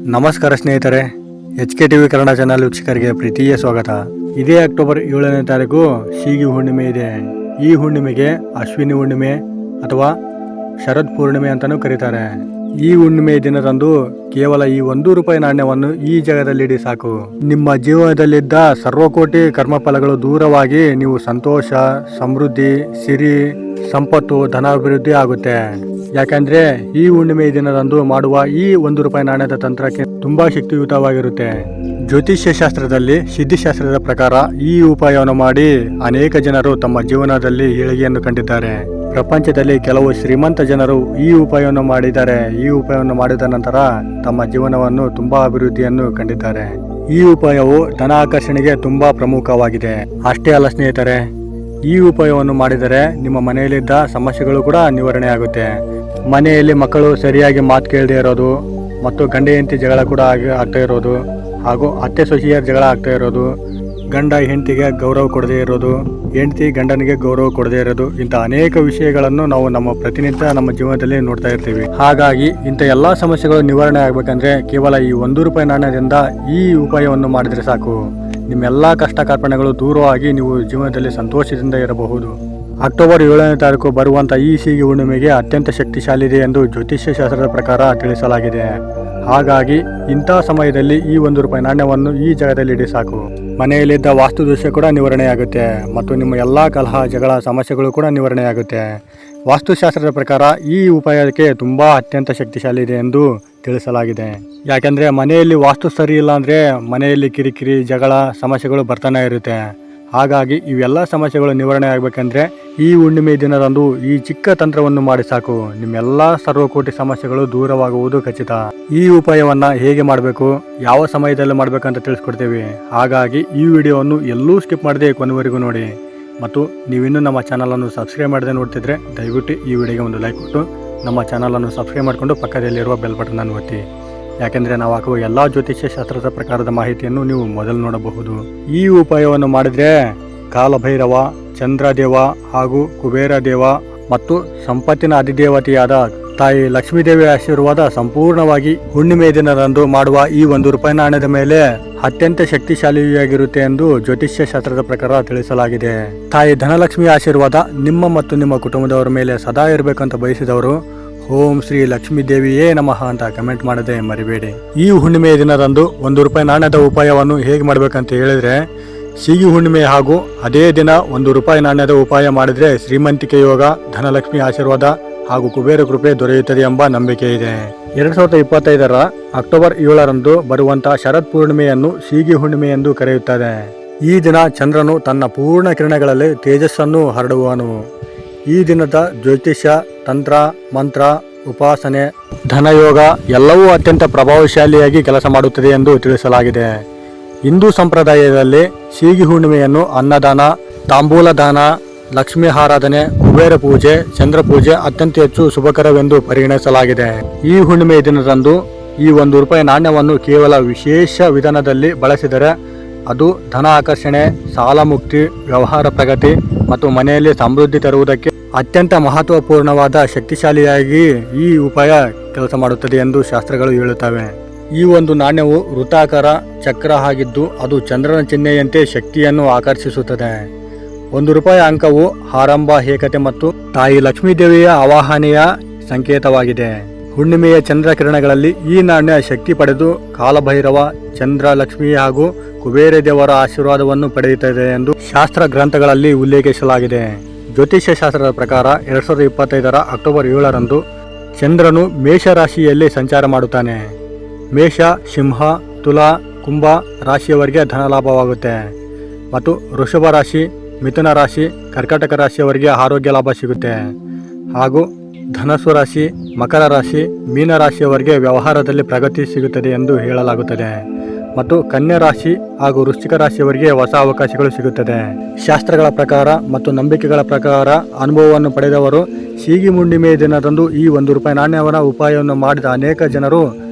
ನಮಸ್ಕಾರ ಸ್ನೇಹಿತರೆ, HK TV Kannada channel ವೀಕ್ಷಕರಿಗೆ ಪ್ರೀತಿಯ ಸ್ವಾಗತ. ಇದೇ ಅಕ್ಟೋಬರ್ 7ನೇ ತಾರೀಕು ಸೀಗಿ ಹುಣ್ಣಿಮೆ ಇದೆ. ಈ ಹುಣ್ಣಿಮೆಗೆ ಅಶ್ವಿನಿ ಹುಣ್ಣಿಮೆ ಅಥವಾ ಶರದ್ ಪೂರ್ಣಿಮೆ ಅಂತಲೂ ಕರೀತಾರೆ. ಈ ಹುಣ್ಣಿಮೆ ದಿನದಂದು ಕೇವಲ ಈ ₹1 ನಾಣ್ಯವನ್ನು ಈ ಜಾಗದಲ್ಲಿಡಿ ಸಾಕು. ನಿಮ್ಮ ಜೀವನದಲ್ಲಿದ್ದ ಸರ್ವಕೋಟಿ ಕರ್ಮಫಲಗಳು ದೂರವಾಗಿ ನೀವು ಸಂತೋಷ, ಸಮೃದ್ಧಿ, ಸಿರಿ, ಸಂಪತ್ತು, ಧನಾಭಿವೃದ್ಧಿ ಆಗುತ್ತೆ. ಯಾಕಂದ್ರೆ ಈ ಹುಣ್ಣಿಮೆ ದಿನದಂದು ಮಾಡುವ ಈ ₹1 ನಾಣ್ಯದ ತಂತ್ರಕ್ಕೆ ತುಂಬಾ ಶಕ್ತಿಯುತವಾಗಿರುತ್ತೆ. ಜ್ಯೋತಿಷ್ಯ ಶಾಸ್ತ್ರದಲ್ಲಿ ಸಿದ್ಧಿಶಾಸ್ತ್ರದ ಪ್ರಕಾರ ಈ ಉಪಾಯವನ್ನು ಮಾಡಿ ಅನೇಕ ಜನರು ತಮ್ಮ ಜೀವನದಲ್ಲಿ ಏಳಿಗೆಯನ್ನು ಕಂಡಿದ್ದಾರೆ. ಪ್ರಪಂಚದಲ್ಲಿ ಕೆಲವು ಶ್ರೀಮಂತ ಜನರು ಈ ಉಪಾಯವನ್ನು ಮಾಡಿದ್ದಾರೆ. ಈ ಉಪಾಯವನ್ನು ಮಾಡಿದ ನಂತರ ತಮ್ಮ ಜೀವನವನ್ನು ತುಂಬಾ ಅಭಿವೃದ್ಧಿಯನ್ನು ಕಂಡಿದ್ದಾರೆ. ಈ ಉಪಾಯವು ಧನ ಆಕರ್ಷಣೆಗೆ ತುಂಬಾ ಪ್ರಮುಖವಾಗಿದೆ. ಅಷ್ಟೇ ಅಲ್ಲ ಸ್ನೇಹಿತರೆ, ಈ ಉಪಾಯವನ್ನು ಮಾಡಿದರೆ ನಿಮ್ಮ ಮನೆಯಲ್ಲಿದ್ದ ಸಮಸ್ಯೆಗಳು ಕೂಡ ನಿವಾರಣೆ ಆಗುತ್ತೆ. ಮನೆಯಲ್ಲಿ ಮಕ್ಕಳು ಸರಿಯಾಗಿ ಮಾತು ಕೇಳದೆ ಇರೋದು ಮತ್ತು ಗಂಡ ಹೆಂಡತಿ ಜಗಳ ಕೂಡ ಆಗ್ತಾ ಇರೋದು, ಹಾಗೂ ಅತ್ತೆ ಸೊಸೆಯರ ಜಗಳ ಆಗ್ತಾ ಇರೋದು, ಗಂಡ ಹೆಂಡತಿಗೆ ಗೌರವ ಕೊಡದೇ ಇರೋದು, ಹೆಂಡತಿ ಗಂಡನಿಗೆ ಗೌರವ ಕೊಡದೇ ಇರೋದು, ಇಂಥ ಅನೇಕ ವಿಷಯಗಳನ್ನು ನಾವು ನಮ್ಮ ಪ್ರತಿನಿತ್ಯ ನಮ್ಮ ಜೀವನದಲ್ಲಿ ನೋಡ್ತಾ ಇರ್ತೀವಿ. ಹಾಗಾಗಿ ಇಂಥ ಎಲ್ಲಾ ಸಮಸ್ಯೆಗಳು ನಿವಾರಣೆ ಆಗ್ಬೇಕಂದ್ರೆ ಕೇವಲ ಈ ₹1 ನಾಣ್ಯದಿಂದ ಈ ಉಪಾಯವನ್ನು ಮಾಡಿದ್ರೆ ಸಾಕು. ನಿಮ್ಮೆಲ್ಲ ಕಷ್ಟ ಕಾರ್ಪಣ್ಯಗಳು ದೂರವಾಗಿ ನೀವು ಜೀವನದಲ್ಲಿ ಸಂತೋಷದಿಂದ ಇರಬಹುದು. ಅಕ್ಟೋಬರ್ 7ನೇ ತಾರೀಕು ಬರುವಂಥ ಈ ಸೀಗಿ ಹುಣ್ಣಿಮೆಗೆ ಅತ್ಯಂತ ಶಕ್ತಿಶಾಲಿ ಇದೆ ಎಂದು ಜ್ಯೋತಿಷ್ಯ ಶಾಸ್ತ್ರದ ಪ್ರಕಾರ ತಿಳಿಸಲಾಗಿದೆ. ಹಾಗಾಗಿ ಇಂಥ ಸಮಯದಲ್ಲಿ ಈ ₹1 ನಾಣ್ಯವನ್ನು ಈ ಜಾಗದಲ್ಲಿ ಇಡಿ ಸಾಕು. ಮನೆಯಲ್ಲಿದ್ದ ವಾಸ್ತು ದೋಷ ಕೂಡ ನಿವಾರಣೆಯಾಗುತ್ತೆ ಮತ್ತು ನಿಮ್ಮ ಎಲ್ಲ ಕಲಹ, ಜಗಳ, ಸಮಸ್ಯೆಗಳು ಕೂಡ ನಿವಾರಣೆಯಾಗುತ್ತೆ. ವಾಸ್ತುಶಾಸ್ತ್ರದ ಪ್ರಕಾರ ಈ ಉಪಾಯಕ್ಕೆ ತುಂಬ ಅತ್ಯಂತ ಶಕ್ತಿಶಾಲಿ ಇದೆ ಎಂದು ತಿಳಿಸಲಾಗಿದೆ. ಯಾಕೆಂದರೆ ಮನೆಯಲ್ಲಿ ವಾಸ್ತು ಸರಿ ಇಲ್ಲ ಅಂದರೆ ಮನೆಯಲ್ಲಿ ಕಿರಿಕಿರಿ, ಜಗಳ, ಸಮಸ್ಯೆಗಳು ಬರ್ತಾನೆ ಇರುತ್ತೆ. ಹಾಗಾಗಿ ಇವೆಲ್ಲ ಸಮಸ್ಯೆಗಳು ನಿವಾರಣೆ ಆಗಬೇಕಂದ್ರೆ ಈ ಹುಣ್ಣಿಮೆ ದಿನದಂದು ಈ ಚಿಕ್ಕ ತಂತ್ರವನ್ನು ಮಾಡಿ ಸಾಕು. ನಿಮ್ಮೆಲ್ಲ ಸರ್ವಕೋಟಿ ಸಮಸ್ಯೆಗಳು ದೂರವಾಗುವುದು ಖಚಿತ. ಈ ಉಪಾಯವನ್ನು ಹೇಗೆ ಮಾಡಬೇಕು, ಯಾವ ಸಮಯದಲ್ಲಿ ಮಾಡಬೇಕಂತ ತಿಳಿಸ್ಕೊಡ್ತೇವೆ. ಹಾಗಾಗಿ ಈ ವಿಡಿಯೋವನ್ನು ಎಲ್ಲೂ ಸ್ಕಿಪ್ ಮಾಡದೆ ಕೊನೆವರೆಗೂ ನೋಡಿ. ಮತ್ತು ನೀವಿನ್ನೂ ನಮ್ಮ ಚಾನಲನ್ನು ಸಬ್ಸ್ಕ್ರೈಬ್ ಮಾಡದೆ ನೋಡ್ತಿದ್ರೆ ದಯವಿಟ್ಟು ಈ ವಿಡಿಯೋಗೆ ಒಂದು ಲೈಕ್ ಕೊಟ್ಟು ನಮ್ಮ ಚಾನಲನ್ನು ಸಬ್ಸ್ಕ್ರೈಬ್ ಮಾಡಿಕೊಂಡು ಪಕ್ಕದಲ್ಲಿರುವ ಬೆಲ್ ಬಟನ್ ಒತ್ತಿ. ಯಾಕೆಂದರೆ ನಾವು ಹಾಕುವ ಎಲ್ಲ ಜ್ಯೋತಿಷ್ಯ ಶಾಸ್ತ್ರದ ಪ್ರಕಾರದ ಮಾಹಿತಿಯನ್ನು ನೀವು ಮೊದಲು ನೋಡಬಹುದು. ಈ ಉಪಾಯವನ್ನು ಮಾಡಿದರೆ ಕಾಲಭೈರವ, ಚಂದ್ರದೇವ ಹಾಗೂ ಕುಬೇರ ದೇವ ಮತ್ತು ಸಂಪತ್ತಿನ ಅಧಿದೇವತೆಯಾದ ತಾಯಿ ಲಕ್ಷ್ಮೀದೇವಿಯ ಆಶೀರ್ವಾದ ಸಂಪೂರ್ಣವಾಗಿ ಹುಣ್ಣಿಮೆ ದಿನದಂದು ಮಾಡುವ ಈ ₹1 ನಾಣ್ಯದ ಮೇಲೆ ಅತ್ಯಂತ ಶಕ್ತಿಶಾಲಿಯಾಗಿರುತ್ತೆ ಎಂದು ಜ್ಯೋತಿಷ್ಯ ಶಾಸ್ತ್ರದ ಪ್ರಕಾರ ತಿಳಿಸಲಾಗಿದೆ. ತಾಯಿ ಧನಲಕ್ಷ್ಮಿಯ ಆಶೀರ್ವಾದ ನಿಮ್ಮ ಮತ್ತು ನಿಮ್ಮ ಕುಟುಂಬದವರ ಮೇಲೆ ಸದಾ ಇರಬೇಕಂತ ಬಯಸಿದವರು ಓಂ ಶ್ರೀ ಲಕ್ಷ್ಮೀ ದೇವಿಯೇ ನಮಃ ಅಂತ ಕಮೆಂಟ್ ಮಾಡದೆ ಮರಿಬೇಡಿ. ಈ ಹುಣ್ಣಿಮೆಯ ದಿನದಂದು ₹1 ನಾಣ್ಯದ ಉಪಾಯವನ್ನು ಹೇಗೆ ಮಾಡಬೇಕಂತ ಹೇಳಿದ್ರೆ, ಸೀಗಿ ಹುಣ್ಣಿಮೆ ಹಾಗೂ ಅದೇ ದಿನ ₹1 ನಾಣ್ಯದ ಉಪಾಯ ಮಾಡಿದ್ರೆ ಶ್ರೀಮಂತಿಕೆ ಯೋಗ, ಧನಲಕ್ಷ್ಮಿ ಆಶೀರ್ವಾದ ಹಾಗೂ ಕುಬೇರ ಕೃಪೆ ದೊರೆಯುತ್ತದೆ ಎಂಬ ನಂಬಿಕೆ ಇದೆ. 2025ರ ಅಕ್ಟೋಬರ್ 7ರಂದು ಬರುವಂತಹ ಶರದ್ ಪೂರ್ಣಿಮೆಯನ್ನು ಸೀಗಿ ಹುಣ್ಣಿಮೆ ಎಂದು ಕರೆಯುತ್ತದೆ. ಈ ದಿನ ಚಂದ್ರನು ತನ್ನ ಪೂರ್ಣ ಕಿರಣಗಳಲ್ಲಿ ತೇಜಸ್ಸನ್ನು ಹರಡುವನು. ಈ ದಿನದ ಜ್ಯೋತಿಷ್ಯ, ತಂತ್ರ, ಮಂತ್ರ, ಉಪಾಸನೆ, ಧನಯೋಗ ಎಲ್ಲವೂ ಅತ್ಯಂತ ಪ್ರಭಾವಶಾಲಿಯಾಗಿ ಕೆಲಸ ಮಾಡುತ್ತದೆ ಎಂದು ತಿಳಿಸಲಾಗಿದೆ. ಹಿಂದೂ ಸಂಪ್ರದಾಯದಲ್ಲಿ ಸೀಗಿ ಹುಣ್ಣಿಮೆಯನ್ನು ಅನ್ನದಾನ, ತಾಂಬೂಲ ದಾನ, ಲಕ್ಷ್ಮೀ ಆರಾಧನೆ, ಕುಬೇರ ಪೂಜೆ, ಚಂದ್ರ ಪೂಜೆ ಅತ್ಯಂತ ಹೆಚ್ಚು ಶುಭಕರವೆಂದು ಪರಿಗಣಿಸಲಾಗಿದೆ. ಈ ಹುಣ್ಣಿಮೆಯ ದಿನದಂದು ಈ ₹1 ನಾಣ್ಯವನ್ನು ಕೇವಲ ವಿಶೇಷ ವಿಧಾನದಲ್ಲಿ ಬಳಸಿದರೆ ಅದು ಧನ ಆಕರ್ಷಣೆ, ಸಾಲ ಮುಕ್ತಿ, ವ್ಯವಹಾರ ಪ್ರಗತಿ ಮತ್ತು ಮನೆಯಲ್ಲಿ ಸಮೃದ್ಧಿ ತರುವುದಕ್ಕೆ ಅತ್ಯಂತ ಮಹತ್ವಪೂರ್ಣವಾದ ಶಕ್ತಿಶಾಲಿಯಾಗಿ ಈ ಉಪಾಯ ಕೆಲಸ ಮಾಡುತ್ತದೆ ಎಂದು ಶಾಸ್ತ್ರಗಳು ಹೇಳುತ್ತವೆ. ಈ ಒಂದು ನಾಣ್ಯವು ವೃತ್ತಾಕಾರ ಚಕ್ರ ಆಗಿದ್ದು ಅದು ಚಂದ್ರನ ಚಿಹ್ನೆಯಂತೆ ಶಕ್ತಿಯನ್ನು ಆಕರ್ಷಿಸುತ್ತದೆ. ₹1 ಅಂಕವು ಆರಂಭ, ಏಕತೆ ಮತ್ತು ತಾಯಿ ಲಕ್ಷ್ಮೀದೇವಿಯ ಆವಾಹನೆಯ ಸಂಕೇತವಾಗಿದೆ. ಹುಣ್ಣಿಮೆಯ ಚಂದ್ರ ಕಿರಣಗಳಲ್ಲಿ ಈ ನಾಣ್ಯ ಶಕ್ತಿ ಪಡೆದು ಕಾಲಭೈರವ, ಚಂದ್ರ, ಲಕ್ಷ್ಮಿ ಹಾಗೂ ಕುಬೇರ ದೇವರ ಆಶೀರ್ವಾದವನ್ನು ಪಡೆಯುತ್ತದೆ ಎಂದು ಶಾಸ್ತ್ರ ಗ್ರಂಥಗಳಲ್ಲಿ ಉಲ್ಲೇಖಿಸಲಾಗಿದೆ. ಜ್ಯೋತಿಷ್ಯ ಶಾಸ್ತ್ರದ ಪ್ರಕಾರ 2025ರ ಅಕ್ಟೋಬರ್ 7ರಂದು ಚಂದ್ರನು ಮೇಷ ರಾಶಿಯಲ್ಲಿ ಸಂಚಾರ ಮಾಡುತ್ತಾನೆ. ಮೇಷ, ಸಿಂಹ, ತುಲಾ, ಕುಂಭ ರಾಶಿಯವರಿಗೆ ಧನಲಾಭವಾಗುತ್ತೆ ಮತ್ತು ವೃಷಭ ರಾಶಿ, ಮಿಥುನ ರಾಶಿ, ಕರ್ಕಾಟಕ ರಾಶಿಯವರಿಗೆ ಆರೋಗ್ಯ ಲಾಭ ಸಿಗುತ್ತೆ. ಹಾಗೂ ಧನಸ್ಸು ರಾಶಿ, ಮಕರ ರಾಶಿ, ಮೀನ ರಾಶಿಯವರಿಗೆ ವ್ಯವಹಾರದಲ್ಲಿ ಪ್ರಗತಿ ಸಿಗುತ್ತದೆ ಎಂದು ಹೇಳಲಾಗುತ್ತದೆ. ಮತ್ತು ಕನ್ಯಾ ರಾಶಿ ಹಾಗೂ ವೃಶ್ಚಿಕ ರಾಶಿಯವರಿಗೆ ಹೊಸ ಅವಕಾಶಗಳು ಸಿಗುತ್ತದೆ. ಶಾಸ್ತ್ರಗಳ ಪ್ರಕಾರ ಮತ್ತು ನಂಬಿಕೆಗಳ ಪ್ರಕಾರ ಅನುಭವವನ್ನು ಪಡೆದವರು ಸೀಗಿ ಹುಣ್ಣಿಮೆ ದಿನದಂದು ಈ ₹1 ನಾಣ್ಯವನ ಉಪಾಯವನ್ನು ಮಾಡಿದ ಅನೇಕ ಜನರು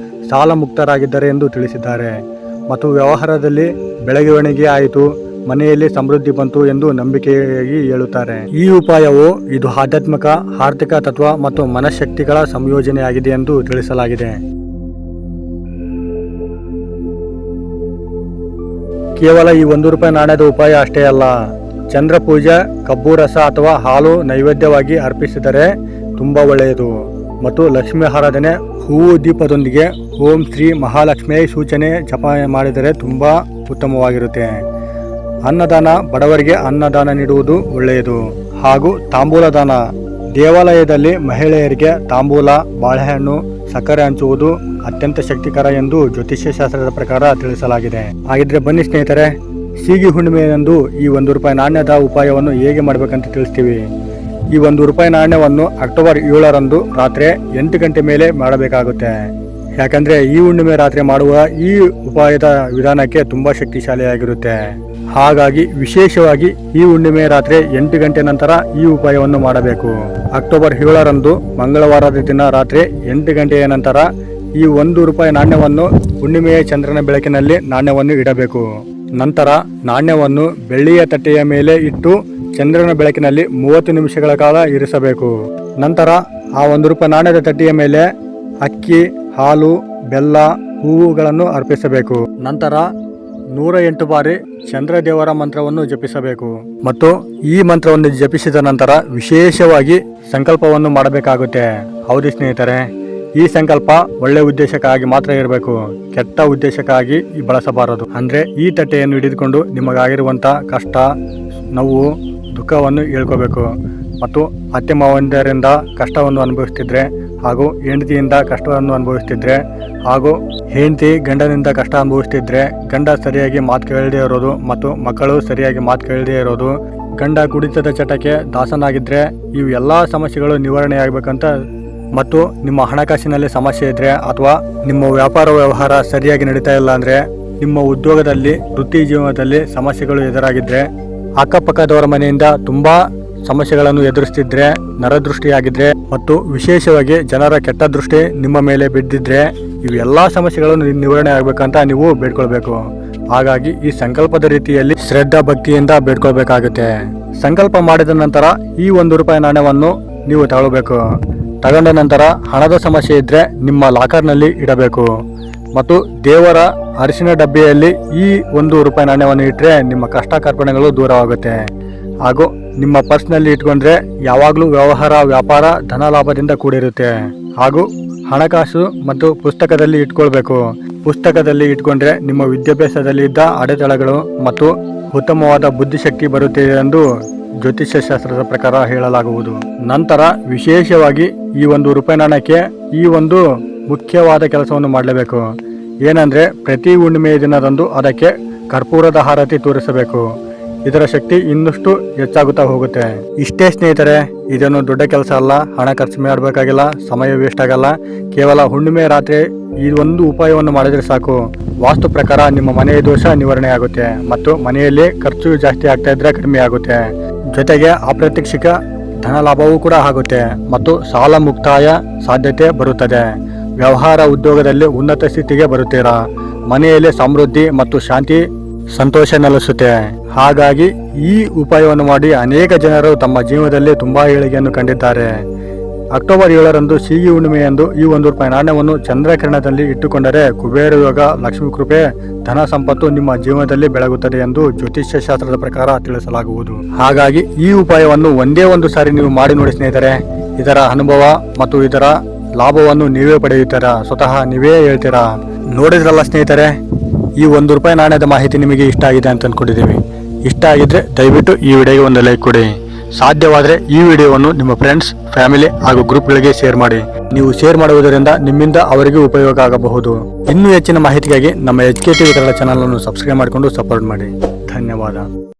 ಸಾಲ ಮುಕ್ತರಾಗಿದ್ದಾರೆ ಎಂದು ತಿಳಿಸಿದ್ದಾರೆ. ಮತ್ತು ವ್ಯವಹಾರದಲ್ಲಿ ಬೆಳವಣಿಗೆ ಆಯಿತು, ಮನೆಯಲ್ಲಿ ಸಮೃದ್ಧಿ ಬಂತು ಎಂದು ನಂಬಿಕೆಯಾಗಿ ಹೇಳುತ್ತಾರೆ. ಈ ಉಪಾಯವು ಇದು ಆಧ್ಯಾತ್ಮಿಕ, ಆರ್ಥಿಕ ತತ್ವ ಮತ್ತು ಮನಃಶಕ್ತಿಗಳ ಸಂಯೋಜನೆಯಾಗಿದೆ ಎಂದು ತಿಳಿಸಲಾಗಿದೆ. ಕೇವಲ ಈ 1 ರೂಪಾಯಿ ನಾಣ್ಯದ ಉಪಾಯ ಅಷ್ಟೇ ಅಲ್ಲ, ಚಂದ್ರ ಪೂಜೆ, ಕಬ್ಬು ರಸ ಅಥವಾ ಹಾಲು ನೈವೇದ್ಯವಾಗಿ ಅರ್ಪಿಸಿದರೆ ತುಂಬಾ ಒಳ್ಳೆಯದು. ಮತ್ತು ಲಕ್ಷ್ಮೀ ಆರಾಧನೆ ಹೂವು ದೀಪದೊಂದಿಗೆ ಓಂ ಶ್ರೀ ಮಹಾಲಕ್ಷ್ಮಿ ಸೂಚನೆ ಜಪ ಮಾಡಿದರೆ ತುಂಬಾ ಉತ್ತಮವಾಗಿರುತ್ತೆ. ಅನ್ನದಾನ, ಬಡವರಿಗೆ ಅನ್ನದಾನ ನೀಡುವುದು ಒಳ್ಳೆಯದು. ಹಾಗೂ ತಾಂಬೂಲ ದಾನ, ದೇವಾಲಯದಲ್ಲಿ ಮಹಿಳೆಯರಿಗೆ ತಾಂಬೂಲ, ಬಾಳೆಹಣ್ಣು, ಸಕ್ಕರೆ ಹಂಚುವುದು ಅತ್ಯಂತ ಶಕ್ತಿಕರ ಎಂದು ಜ್ಯೋತಿಷ್ಯ ಶಾಸ್ತ್ರದ ಪ್ರಕಾರ ತಿಳಿಸಲಾಗಿದೆ. ಹಾಗಿದ್ರೆ ಬನ್ನಿ ಸ್ನೇಹಿತರೆ, ಸೀಗಿ ಹುಣ್ಣಿಮೆಯಂದು ಈ 1 ರೂಪಾಯಿ ನಾಣ್ಯದ ಉಪಾಯವನ್ನು ಹೇಗೆ ಮಾಡಬೇಕಂತ ತಿಳಿಸ್ತೀವಿ. ಈ 1 ರೂಪಾಯಿ ನಾಣ್ಯವನ್ನು ಅಕ್ಟೋಬರ್ 7ರಂದು ರಾತ್ರಿ 8 ಗಂಟೆ ಮೇಲೆ ಮಾಡಬೇಕಾಗುತ್ತೆ. ಯಾಕಂದ್ರೆ ಈ ಹುಣ್ಣಿಮೆ ರಾತ್ರಿ ಮಾಡುವ ಈ ಉಪಾಯದ ವಿಧಾನಕ್ಕೆ ತುಂಬಾ ಶಕ್ತಿಶಾಲಿಯಾಗಿರುತ್ತೆ. ಹಾಗಾಗಿ ವಿಶೇಷವಾಗಿ ಈ ಹುಣ್ಣಿಮೆ ರಾತ್ರಿ 8 ಗಂಟೆ ನಂತರ ಈ ಉಪಾಯವನ್ನು ಮಾಡಬೇಕು. ಅಕ್ಟೋಬರ್ 7ರಂದು ಮಂಗಳವಾರದ ದಿನ ರಾತ್ರಿ 8 ಗಂಟೆಯ ನಂತರ ಈ 1 ರೂಪಾಯಿ ನಾಣ್ಯವನ್ನು ಹುಣ್ಣಿಮೆಯ ಚಂದ್ರನ ಬೆಳಕಿನಲ್ಲಿ ನಾಣ್ಯವನ್ನು ಇಡಬೇಕು. ನಂತರ ನಾಣ್ಯವನ್ನು ಬೆಳ್ಳಿಯ ತಟ್ಟೆಯ ಮೇಲೆ ಇಟ್ಟು ಚಂದ್ರನ ಬೆಳಕಿನಲ್ಲಿ 30 ನಿಮಿಷಗಳ ಕಾಲ ಇರಿಸಬೇಕು. ನಂತರ ಆ 1 ರೂಪಾಯಿ ನಾಣ್ಯದ ತಟ್ಟೆಯ ಮೇಲೆ ಅಕ್ಕಿ, ಹಾಲು, ಬೆಲ್ಲ, ಹೂವುಗಳನ್ನು ಅರ್ಪಿಸಬೇಕು. ನಂತರ 108 ಬಾರಿ ಚಂದ್ರದೇವರ ಮಂತ್ರವನ್ನು ಜಪಿಸಬೇಕು. ಮತ್ತು ಈ ಮಂತ್ರವನ್ನು ಜಪಿಸಿದ ನಂತರ ವಿಶೇಷವಾಗಿ ಸಂಕಲ್ಪವನ್ನು ಮಾಡಬೇಕಾಗುತ್ತೆ. ಹೌದು ಸ್ನೇಹಿತರೆ, ಈ ಸಂಕಲ್ಪ ಒಳ್ಳೆ ಉದ್ದೇಶಕ್ಕಾಗಿ ಮಾತ್ರ ಇರಬೇಕು, ಕೆಟ್ಟ ಉದ್ದೇಶಕ್ಕಾಗಿ ಬಳಸಬಾರದು. ಅಂದ್ರೆ ಈ ತಟ್ಟೆಯನ್ನು ಹಿಡಿದುಕೊಂಡು ನಿಮಗಾಗಿರುವಂತ ಕಷ್ಟ, ನೋವು, ದುಃಖವನ್ನು ಹೇಳ್ಕೋಬೇಕು. ಮತ್ತು ಅತ್ತೆ ಮಾವಂದಿರಿಂದ ಕಷ್ಟವನ್ನು ಅನುಭವಿಸ್ತಿದ್ರೆ, ಹಾಗೂ ಹೆಂಡತಿಯಿಂದ ಕಷ್ಟವನ್ನು ಅನುಭವಿಸ್ತಿದ್ರೆ, ಹಾಗೂ ಹೆಂಡತಿ ಗಂಡನಿಂದ ಕಷ್ಟ ಅನುಭವಿಸ್ತಿದ್ರೆ, ಗಂಡ ಸರಿಯಾಗಿ ಮಾತು ಕೇಳದೇ ಇರೋದು ಮತ್ತು ಮಕ್ಕಳು ಸರಿಯಾಗಿ ಮಾತು ಕೇಳದೇ ಇರೋದು, ಗಂಡ ಕುಡಿತದ ಚಟಕ್ಕೆ ದಾಸನಾಗಿದ್ರೆ, ಇವು ಎಲ್ಲ ಸಮಸ್ಯೆಗಳು ನಿವಾರಣೆ ಆಗಬೇಕಂತ, ಮತ್ತು ನಿಮ್ಮ ಹಣಕಾಸಿನಲ್ಲಿ ಸಮಸ್ಯೆ ಇದ್ರೆ ಅಥವಾ ನಿಮ್ಮ ವ್ಯಾಪಾರ ವ್ಯವಹಾರ ಸರಿಯಾಗಿ ನಡೀತಾ ಇಲ್ಲ ಅಂದ್ರೆ, ನಿಮ್ಮ ಉದ್ಯೋಗದಲ್ಲಿ, ವೃತ್ತಿ ಜೀವನದಲ್ಲಿ ಸಮಸ್ಯೆಗಳು ಎದುರಾಗಿದ್ರೆ, ಅಕ್ಕಪಕ್ಕದವರ ಮನೆಯಿಂದ ತುಂಬಾ ಸಮಸ್ಯೆಗಳನ್ನು ಎದುರಿಸ್ತಿದ್ರೆ, ನರದೃಷ್ಟಿಯಾಗಿದ್ರೆ ಮತ್ತು ವಿಶೇಷವಾಗಿ ಜನರ ಕೆಟ್ಟ ದೃಷ್ಟಿ ನಿಮ್ಮ ಮೇಲೆ ಬಿದ್ದಿದ್ರೆ, ಇವೆಲ್ಲಾ ಸಮಸ್ಯೆಗಳನ್ನು ನಿವಾರಣೆ ಆಗ್ಬೇಕಂತ ನೀವು ಬೇಡ್ಕೊಳ್ಬೇಕು. ಹಾಗಾಗಿ ಈ ಸಂಕಲ್ಪದ ರೀತಿಯಲ್ಲಿ ಶ್ರದ್ಧಾ ಭಕ್ತಿಯಿಂದ ಬೇಡ್ಕೊಳ್ಬೇಕಾಗುತ್ತೆ. ಸಂಕಲ್ಪ ಮಾಡಿದ ನಂತರ ಈ 1 ರೂಪಾಯಿ ನಾಣ್ಯವನ್ನು ನೀವು ತಗೊಳ್ಬೇಕು. ತಗೊಂಡ ನಂತರ ಹಣದ ಸಮಸ್ಯೆ ಇದ್ರೆ ನಿಮ್ಮ ಲಾಕರ್ನಲ್ಲಿ ಇಡಬೇಕು. ಮತ್ತು ದೇವರ ಅರಿಶಿನ ಡಬ್ಬಿಯಲ್ಲಿ ಈ 1 ರೂಪಾಯಿ ನಾಣ್ಯವನ್ನು ಇಟ್ಟರೆ ನಿಮ್ಮ ಕಷ್ಟ ಕಾರ್ಪಣ್ಯಗಳು ದೂರವಾಗುತ್ತೆ. ಹಾಗೂ ನಿಮ್ಮ ಪರ್ಸ್ನಲ್ಲಿ ಇಟ್ಕೊಂಡ್ರೆ ಯಾವಾಗಲೂ ವ್ಯವಹಾರ, ವ್ಯಾಪಾರ, ಧನ ಲಾಭದಿಂದ ಕೂಡಿರುತ್ತೆ. ಹಾಗೂ ಹಣಕಾಸು ಮತ್ತು ಪುಸ್ತಕದಲ್ಲಿ ಇಟ್ಕೊಳ್ಬೇಕು. ಪುಸ್ತಕದಲ್ಲಿ ಇಟ್ಕೊಂಡ್ರೆ ನಿಮ್ಮ ವಿದ್ಯಾಭ್ಯಾಸದಲ್ಲಿ ಇದ್ದ ಅಡೆತಡೆಗಳು ಮತ್ತು ಉತ್ತಮವಾದ ಬುದ್ಧಿಶಕ್ತಿ ಬರುತ್ತೆ ಎಂದು ಜ್ಯೋತಿಷ್ಯ ಶಾಸ್ತ್ರದ ಪ್ರಕಾರ ಹೇಳಲಾಗುವುದು. ನಂತರ ವಿಶೇಷವಾಗಿ ಈ 1 ರೂಪಾಯಿ ನಾಣ್ಯಕ್ಕೆ ಈ ಒಂದು ಮುಖ್ಯವಾದ ಕೆಲಸವನ್ನು ಮಾಡಲೇಬೇಕು. ಏನಂದ್ರೆ ಪ್ರತಿ ಹುಣ್ಣಿಮೆಯ ದಿನದಂದು ಅದಕ್ಕೆ ಕರ್ಪೂರದ ಆರತಿ ತೋರಿಸಬೇಕು. ಇದರ ಶಕ್ತಿ ಇನ್ನಷ್ಟು ಹೆಚ್ಚಾಗುತ್ತಾ ಹೋಗುತ್ತೆ. ಇಷ್ಟೇ ಸ್ನೇಹಿತರೆ, ಇದೇನು ದೊಡ್ಡ ಕೆಲಸ ಅಲ್ಲ, ಹಣ ಖರ್ಚು ಮಾಡಬೇಕಾಗಿಲ್ಲ, ಸಮಯ ವೇಸ್ಟ್ ಆಗಲ್ಲ. ಕೇವಲ ಹುಣ್ಣಿಮೆ ರಾತ್ರಿ ಈ ಒಂದು ಉಪಾಯವನ್ನು ಮಾಡಿದ್ರೆ ಸಾಕು. ವಾಸ್ತು ಪ್ರಕಾರ ನಿಮ್ಮ ಮನೆಯ ದೋಷ ನಿವಾರಣೆ ಆಗುತ್ತೆ ಮತ್ತು ಮನೆಯಲ್ಲಿ ಖರ್ಚು ಜಾಸ್ತಿ ಆಗ್ತಾ ಇದ್ರೆ ಕಡಿಮೆ ಆಗುತ್ತೆ. ಜೊತೆಗೆ ಅಪ್ರತ್ಯಕ್ಷಿಕ ಧನ ಲಾಭವೂ ಕೂಡ ಆಗುತ್ತೆ ಮತ್ತು ಸಾಲ ಮುಕ್ತಾಯ ಸಾಧ್ಯತೆ ಬರುತ್ತದೆ. ವ್ಯವಹಾರ, ಉದ್ಯೋಗದಲ್ಲಿ ಉನ್ನತ ಸ್ಥಿತಿಗೆ ಬರುತ್ತೀರಾ. ಮನೆಯಲ್ಲಿ ಸಮೃದ್ಧಿ ಮತ್ತು ಶಾಂತಿ, ಸಂತೋಷ ನೆಲೆಸುತ್ತೆ. ಹಾಗಾಗಿ ಈ ಉಪಾಯವನ್ನು ಮಾಡಿ ಅನೇಕ ಜನರು ತಮ್ಮ ಜೀವನದಲ್ಲಿ ತುಂಬಾ ಏಳಿಗೆಯನ್ನು ಕಂಡಿದ್ದಾರೆ. ಅಕ್ಟೋಬರ್ 7ರಂದು ಸೀಗಿ ಹುಣ್ಣಿಮೆಯಂದು ಈ 1 ರೂಪಾಯಿ ನಾಣ್ಯವನ್ನು ಚಂದ್ರಕಿರಣದಲ್ಲಿ ಇಟ್ಟುಕೊಂಡರೆ ಕುಬೇರ ಯೋಗ, ಲಕ್ಷ್ಮೀ ಕೃಪೆ, ಧನ ಸಂಪತ್ತು ನಿಮ್ಮ ಜೀವನದಲ್ಲಿ ಬೆಳಗುತ್ತದೆ ಎಂದು ಜ್ಯೋತಿಷ್ಯ ಶಾಸ್ತ್ರದ ಪ್ರಕಾರ ತಿಳಿಸಲಾಗುವುದು. ಹಾಗಾಗಿ ಈ ಉಪಾಯವನ್ನು ಒಂದೇ ಒಂದು ಸಾರಿ ನೀವು ಮಾಡಿ ನೋಡಿ ಸ್ನೇಹಿತರೆ. ಇದರ ಅನುಭವ ಮತ್ತು ಇದರ ಲಾಭವನ್ನು ನೀವೇ ಪಡೆಯುತ್ತೀರಾ, ಸ್ವತಃ ನೀವೇ ಹೇಳ್ತೀರಾ. ನೋಡಿದ್ರಲ್ಲ ಸ್ನೇಹಿತರೆ, ಈ 1 ರೂಪಾಯಿ ನಾಣ್ಯದ ಮಾಹಿತಿ ನಿಮಗೆ ಇಷ್ಟ ಆಗಿದೆ ಅಂತ ಅಂದ್ಕೊಂಡಿದ್ದೀವಿ. ಇಷ್ಟ ಆಗಿದ್ರೆ ದಯವಿಟ್ಟು ಈ ವಿಡಿಯೋಗೆ ಒಂದು ಲೈಕ್ ಕೊಡಿ. ಸಾಧ್ಯವಾದರೆ ಈ ವಿಡಿಯೋವನ್ನು ನಿಮ್ಮ ಫ್ರೆಂಡ್ಸ್, ಫ್ಯಾಮಿಲಿ ಹಾಗೂ ಗ್ರೂಪ್ಗಳಿಗೆ ಶೇರ್ ಮಾಡಿ. ನೀವು ಶೇರ್ ಮಾಡುವುದರಿಂದ ನಿಮ್ಮಿಂದ ಅವರಿಗೆ ಉಪಯೋಗ ಆಗಬಹುದು. ಇನ್ನೂ ಹೆಚ್ಚಿನ ಮಾಹಿತಿಗಾಗಿ ನಮ್ಮ HK TV ಕನ್ನಡ ಚಾನಲ್ ಅನ್ನು ಸಬ್ಸ್ಕ್ರೈಬ್ ಮಾಡಿಕೊಂಡು ಸಪೋರ್ಟ್ ಮಾಡಿ. ಧನ್ಯವಾದ.